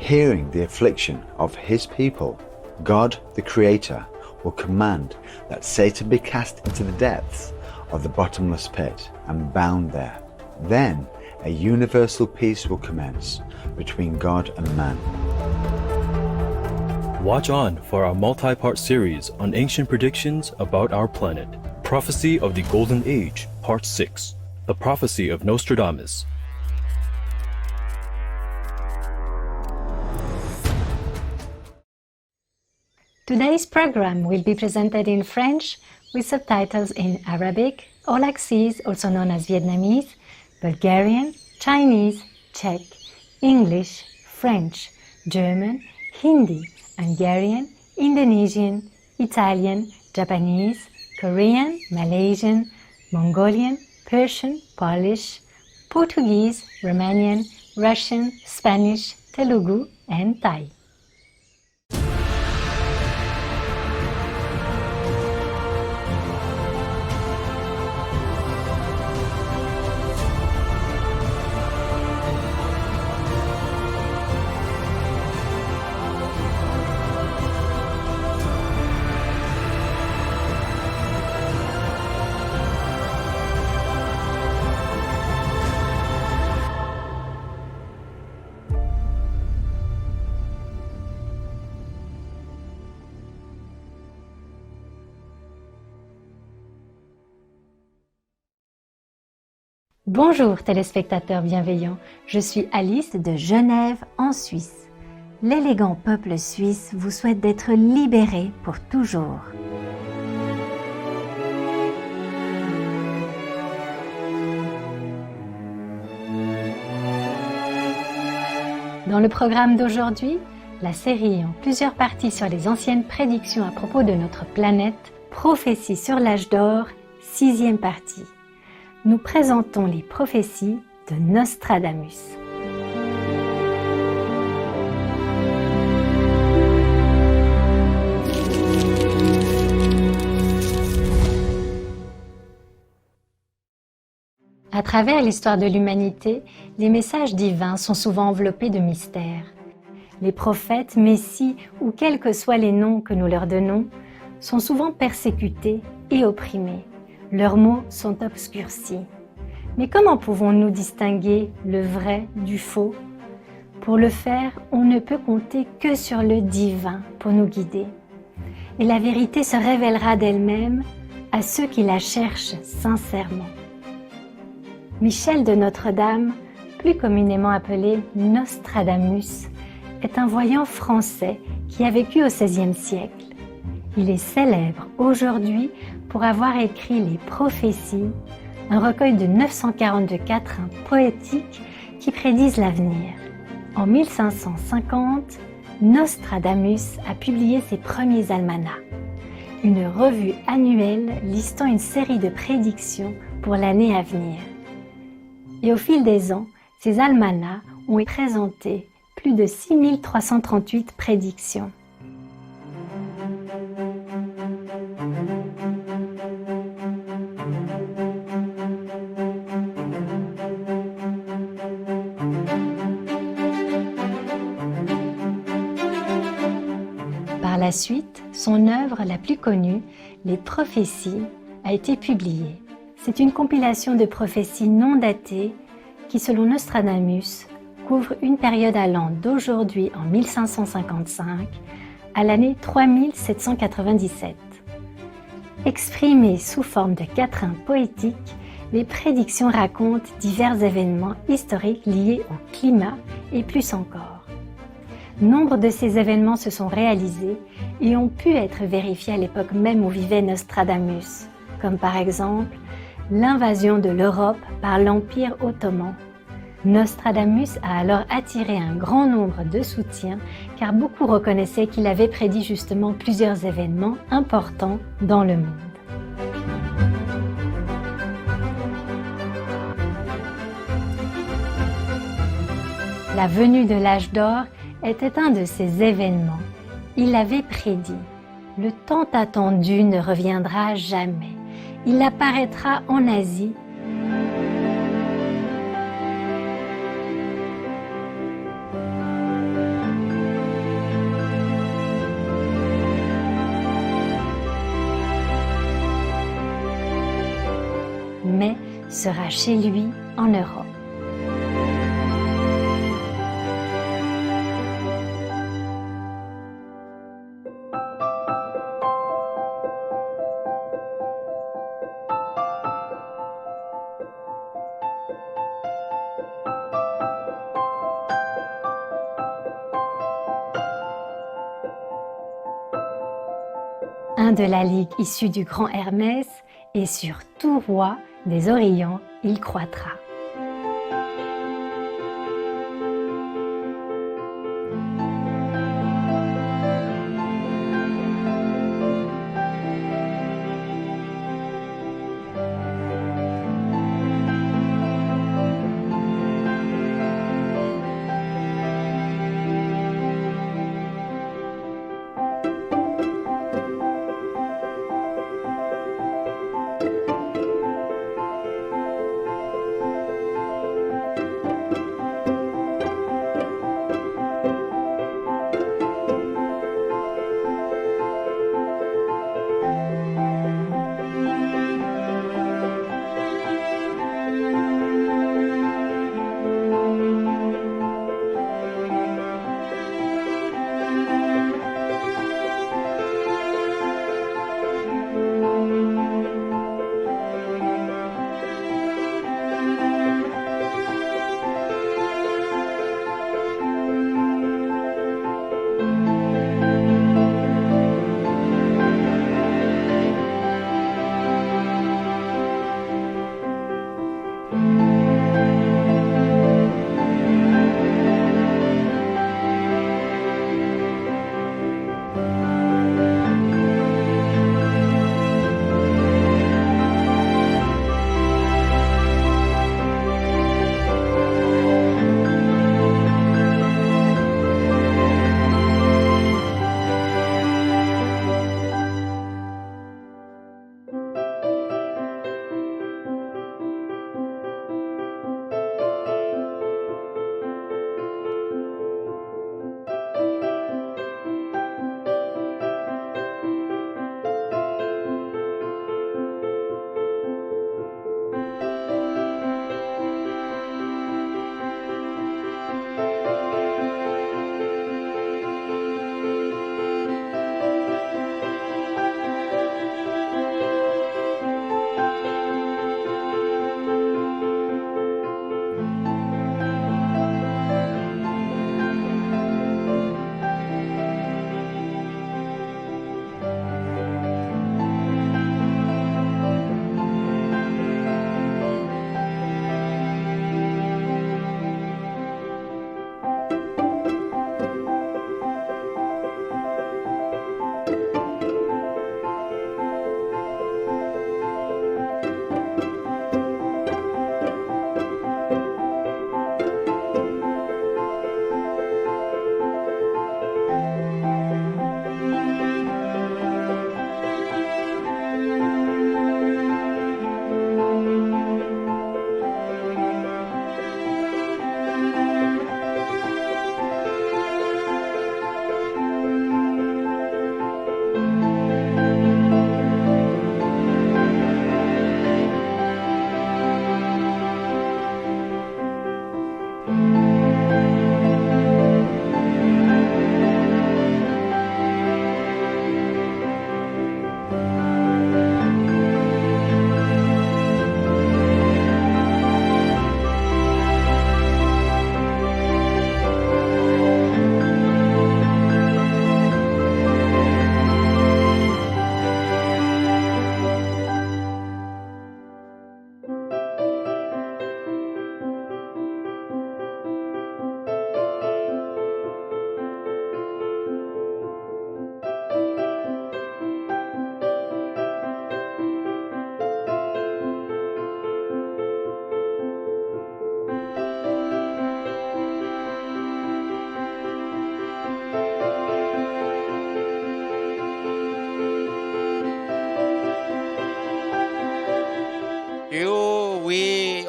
Hearing the affliction of his people, God the Creator will command that Satan be cast into the depths of the bottomless pit and bound there. Then a universal peace will commence between God and man. Watch on for our multi-part series on ancient predictions about our planet. Prophecy of the Golden Age, Part 6. The Prophecy of Nostradamus. Today's program will be presented in French with subtitles in Arabic, Aulaxese, also known as Vietnamese, Bulgarian, Chinese, Czech, English, French, German, Hindi, Hungarian, Indonesian, Italian, Japanese, Korean, Malaysian, Mongolian, Persian, Polish, Portuguese, Romanian, Russian, Spanish, Telugu, and Thai. Bonjour téléspectateurs bienveillants, je suis Alice de Genève en Suisse. L'élégant peuple suisse vous souhaite d'être libéré pour toujours. Dans le programme d'aujourd'hui, la série en plusieurs parties sur les anciennes prédictions à propos de notre planète, Prophéties sur l'âge d'or, 6e partie. Nous présentons les prophéties de Nostradamus. À travers l'histoire de l'humanité, les messages divins sont souvent enveloppés de mystères. Les prophètes, messies ou quels que soient les noms que nous leur donnons, sont souvent persécutés et opprimés. Leurs mots sont obscurcis. Mais comment pouvons-nous distinguer le vrai du faux? Pour le faire, on ne peut compter que sur le divin pour nous guider. Et la vérité se révélera d'elle-même à ceux qui la cherchent sincèrement. Michel de Notre-Dame, plus communément appelé Nostradamus, est un voyant français qui a vécu au XVIe siècle. Il est célèbre aujourd'hui pour avoir écrit les Prophéties, un recueil de 942 quatrains poétiques qui prédisent l'avenir. En 1550, Nostradamus a publié ses premiers almanachs, une revue annuelle listant une série de prédictions pour l'année à venir. Et au fil des ans, ces almanachs ont présenté plus de 6338 prédictions. Par la suite, son œuvre la plus connue, Les Prophéties, a été publiée. C'est une compilation de prophéties non datées qui, selon Nostradamus, couvre une période allant d'aujourd'hui en 1555 à l'année 3797. Exprimées sous forme de quatrains poétiques, les prédictions racontent divers événements historiques liés au climat et plus encore. Nombre de ces événements se sont réalisés et ont pu être vérifiés à l'époque même où vivait Nostradamus, comme par exemple l'invasion de l'Europe par l'Empire ottoman. Nostradamus a alors attiré un grand nombre de soutiens car beaucoup reconnaissaient qu'il avait prédit justement plusieurs événements importants dans le monde. La venue de l'âge d'or était un de ces événements. Il l'avait prédit. Le tant attendu ne reviendra jamais. Il apparaîtra en Asie. sera chez lui en Europe. Un de la ligue issue du grand Hermès, et sur tout roi des Orients il croîtra.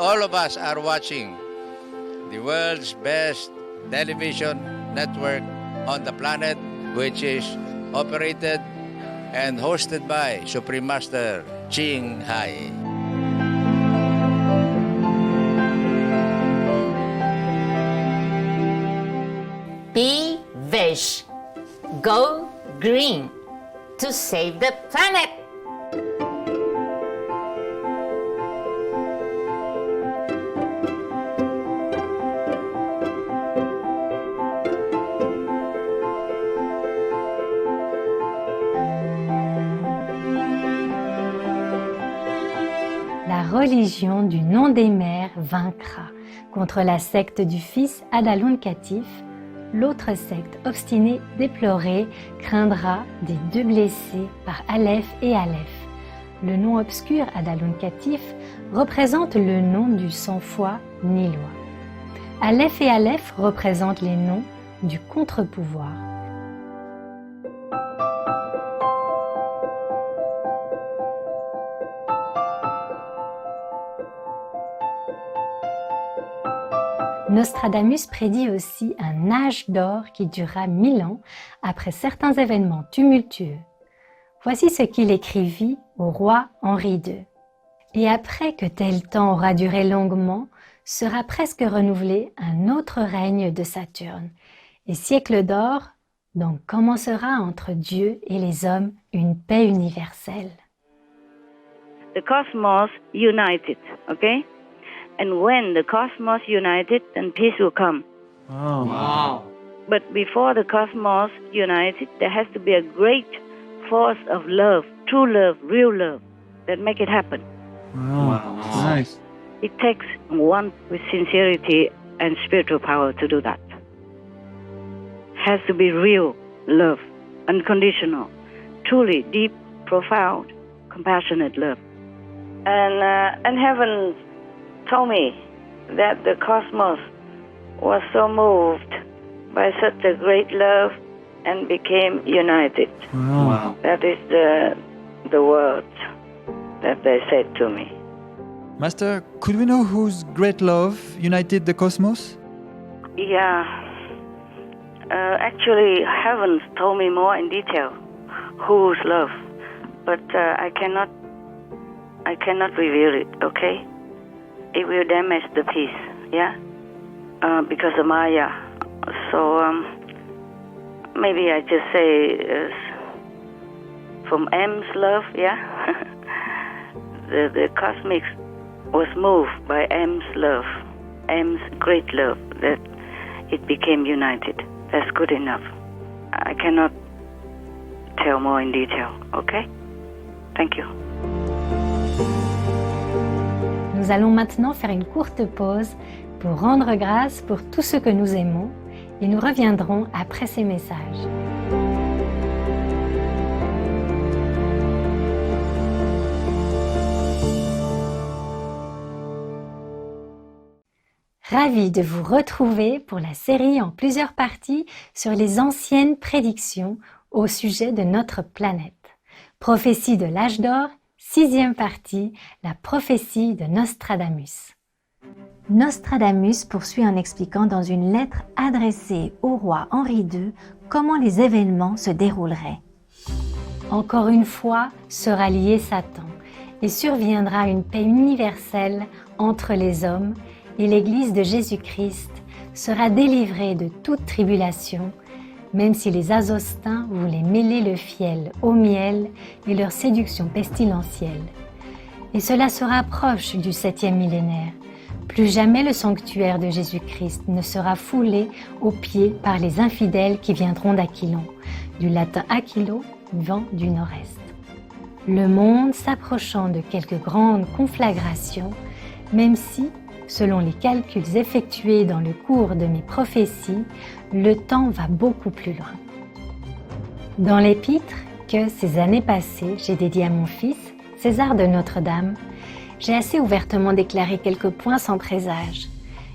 all of us are watching the world's best television network on the planet, which is operated and hosted by Supreme Master Ching Hai. Be veg. Go green to save the planet. La religion du nom des mères vaincra contre la secte du fils Adalun Katif. L'autre secte obstinée, déplorée, craindra des deux blessés par Aleph et Aleph. Le nom obscur Adalun Katif représente le nom du sans-foi nilois. Aleph et Aleph représentent les noms du contre-pouvoir. Nostradamus prédit aussi un âge d'or qui durera 1000 ans après certains événements tumultueux. Voici ce qu'il écrivit au roi Henri II. Et après que tel temps aura duré longuement, sera presque renouvelé un autre règne de Saturne. Et siècle d'or, donc commencera entre Dieu et les hommes une paix universelle. The cosmos united, okay? And when the cosmos united, then peace will come. Wow. But before the cosmos united, there has to be a great force of love, true love, real love, that make it happen. Wow. Nice. It takes one with sincerity and spiritual power to do that. Has to be real love, unconditional, truly deep, profound, compassionate love. And heaven told me that the cosmos was so moved by such a great love and became united. Wow. That is the words that they said to me. Master, could we know whose great love united the cosmos? Yeah. Actually, heavens told me more in detail whose love, but I cannot reveal it. Okay? It will damage the peace. Yeah. Because of Maya. So maybe I just say from M's love. Yeah. the cosmics was moved by M's love, M's great love, that it became united. That's good enough. I cannot tell more in detail, okay? Thank you. Nous allons maintenant faire une courte pause pour rendre grâce pour tout ce que nous aimons et nous reviendrons après ces messages. Ravi de vous retrouver pour la série en plusieurs parties sur les anciennes prédictions au sujet de notre planète. Prophétie de l'âge d'or, 6e partie, la prophétie de Nostradamus. Nostradamus poursuit en expliquant dans une lettre adressée au roi Henri II comment les événements se dérouleraient. Encore une fois sera lié Satan et surviendra une paix universelle entre les hommes et l'Église de Jésus-Christ sera délivrée de toute tribulation, même si les Azostins voulaient mêler le fiel au miel et leur séduction pestilentielle. Et cela se rapproche du 7e millénaire. Plus jamais le sanctuaire de Jésus-Christ ne sera foulé aux pieds par les infidèles qui viendront d'Aquilon, du latin aquilo, vent du nord-est. Le monde s'approchant de quelques grandes conflagrations, même si, selon les calculs effectués dans le cours de mes prophéties, le temps va beaucoup plus loin. Dans l'épître que, ces années passées, j'ai dédié à mon fils, César de Notre-Dame, j'ai assez ouvertement déclaré quelques points sans présage.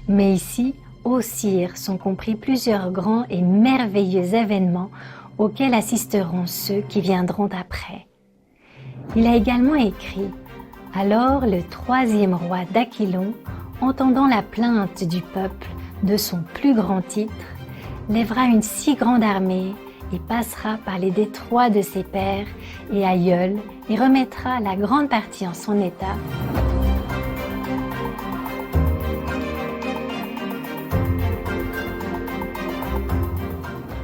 Mais ici, ô sire, sont compris plusieurs grands et merveilleux événements auxquels assisteront ceux qui viendront après. Il a également écrit « Alors le 3e roi d'Aquilon, entendant la plainte du peuple de son plus grand titre, lèvera une si grande armée et passera par les détroits de ses pères et aïeuls et remettra la grande partie en son état.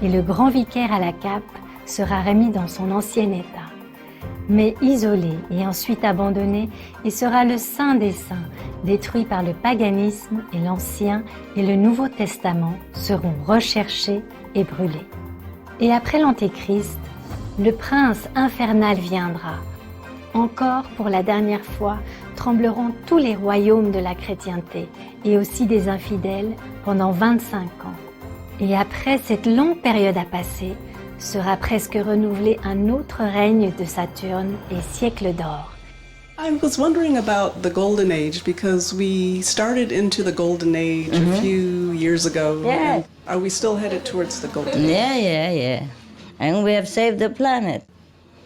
et le grand vicaire à la cape sera remis dans son ancien état. Mais isolé et ensuite abandonné, il sera le Saint des Saints, détruit par le paganisme, et l'Ancien et le Nouveau Testament seront recherchés et brûlés. Et après l'Antéchrist, le prince infernal viendra. Encore pour la dernière fois, trembleront tous les royaumes de la chrétienté et aussi des infidèles pendant 25 ans. Et après cette longue période à passer, sera presque renouvelé un autre règne de Saturne et siècle d'or. I was wondering about the Golden Age because we started into the Golden Age a few years ago. Yeah. And are we still headed towards the Golden Age? Yeah. And we have saved the planet.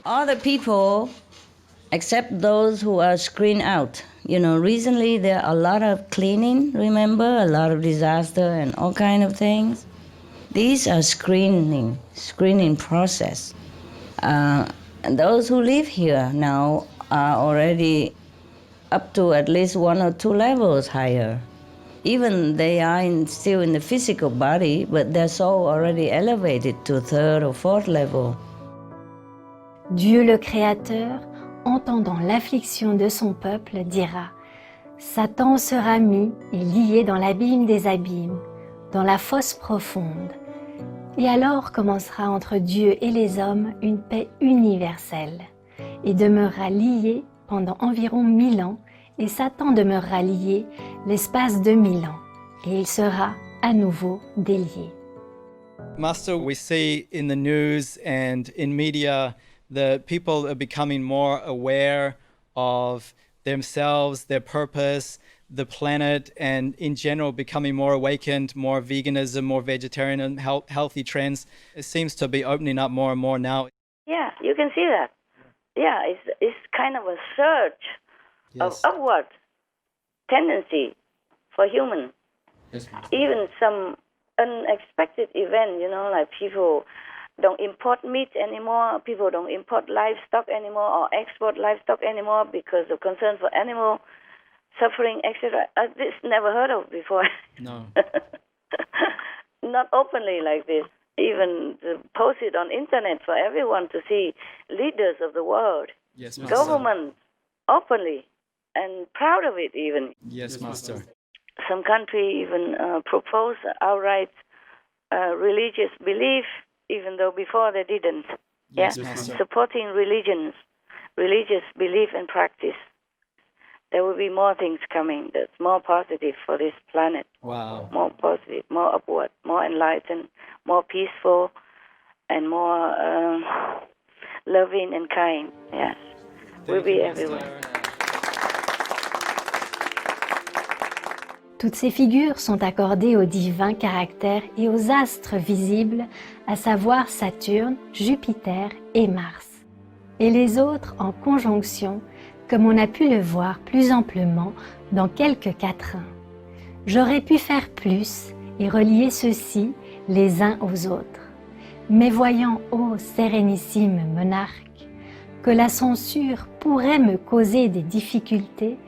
All the people, except those who are screened out. You know, recently there are a lot of cleaning, remember? A lot of disaster and all kind of things. These are screening process. And those who live here now are already up to at least 1 or 2 levels higher. Even they are still in the physical body, but their soul already elevated to 3rd or 4th level. Dieu le Créateur, entendant l'affliction de son peuple, dira « Satan sera mis et lié dans l'abîme des abîmes, dans la fosse profonde. Et alors commencera entre Dieu et les hommes une paix universelle, et demeurera lié pendant environ 1000 ans, et Satan demeurera lié l'espace de 1000 ans, et il sera à nouveau délié. » Master, we see in the news and in media that people are becoming more aware of themselves, their purpose, the planet, and in general becoming more awakened, more veganism, more vegetarian, healthy trends. It seems to be opening up more and more now. Yeah, you can see that. Yeah, it's kind of a surge of upward tendency for humans. Yes. Even some unexpected event, you know, like people don't import meat anymore, people don't import livestock anymore or export livestock anymore because of concern for animal suffering, etc. This never heard of before. No. Not openly like this. Even post it on internet for everyone to see. Leaders of the world, Yes, Master. governments, openly and proud of it even. Yes, Master. Some country even propose outright religious belief, even though before they didn't. Yes, yeah, Master. supporting religions, religious belief and practice. There will be more things coming that's more positive for this planet. Wow. More positive, more upward, more enlightened, more peaceful, and more loving and kind. Yes, will be everywhere. Toutes ces figures sont accordées aux divins caractères et aux astres visibles, à savoir Saturne, Jupiter et Mars. Et les autres en conjonction, comme on a pu le voir plus amplement dans quelques quatrains. J'aurais pu faire plus et relier ceux-ci les uns aux autres. Mais voyant, ô sérénissime monarque, que la censure pourrait me causer des difficultés,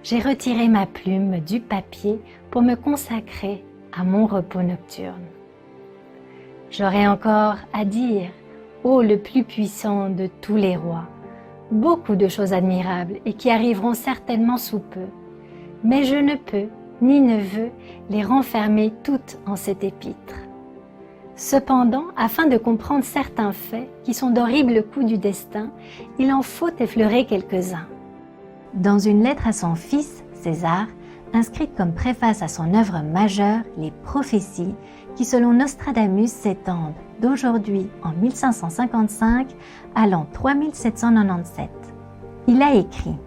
j'ai retiré ma plume du papier pour me consacrer à mon repos nocturne. J'aurais encore à dire, ô le plus puissant de tous les rois, beaucoup de choses admirables et qui arriveront certainement sous peu, mais je ne peux ni ne veux les renfermer toutes en cet épître. Cependant, afin de comprendre certains faits qui sont d'horribles coups du destin, il en faut effleurer quelques-uns. Dans une lettre à son fils, César, inscrite comme préface à son œuvre majeure, Les prophéties, qui selon Nostradamus s'étendent d'aujourd'hui en 1555 à l'an 3797. Il a écrit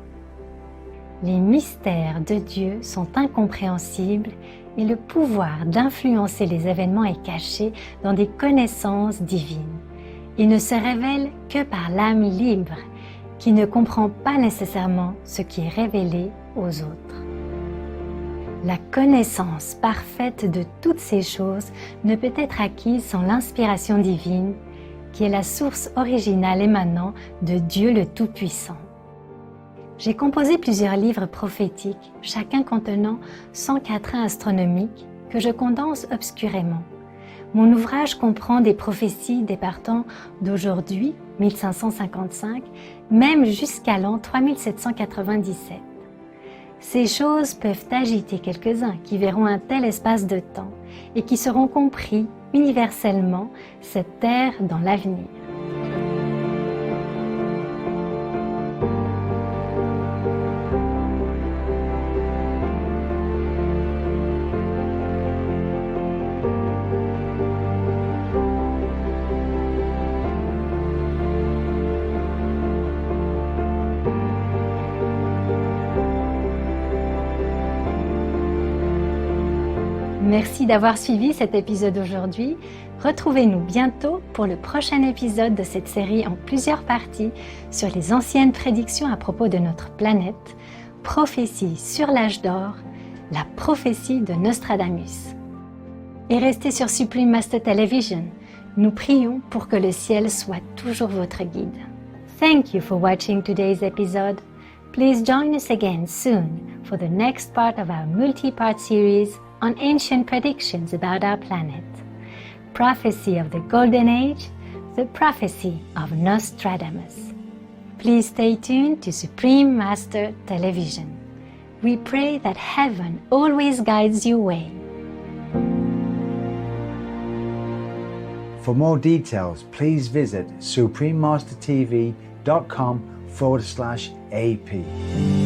« Les mystères de Dieu sont incompréhensibles et le pouvoir d'influencer les événements est caché dans des connaissances divines. Il ne se révèle que par l'âme libre qui ne comprend pas nécessairement ce qui est révélé aux autres. La connaissance parfaite de toutes ces choses ne peut être acquise sans l'inspiration divine, qui est la source originale émanant de Dieu le Tout-Puissant. J'ai composé plusieurs livres prophétiques, chacun contenant 100 quatrains astronomiques que je condense obscurément. Mon ouvrage comprend des prophéties départant d'aujourd'hui, 1555, même jusqu'à l'an 3797. Ces choses peuvent agiter quelques-uns qui verront un tel espace de temps et qui seront compris universellement cette terre dans l'avenir. Merci d'avoir suivi cet épisode aujourd'hui. Retrouvez-nous bientôt pour le prochain épisode de cette série en plusieurs parties sur les anciennes prédictions à propos de notre planète, prophéties sur l'âge d'or, la prophétie de Nostradamus. Et restez sur Supreme Master Television. Nous prions pour que le ciel soit toujours votre guide. Thank you for watching today's episode. Please join us again soon for the next part of our multi-part series on ancient predictions about our planet. Prophecy of the Golden Age, the prophecy of Nostradamus. Please stay tuned to Supreme Master Television. We pray that heaven always guides your way. For more details, please visit suprememastertv.com/AP.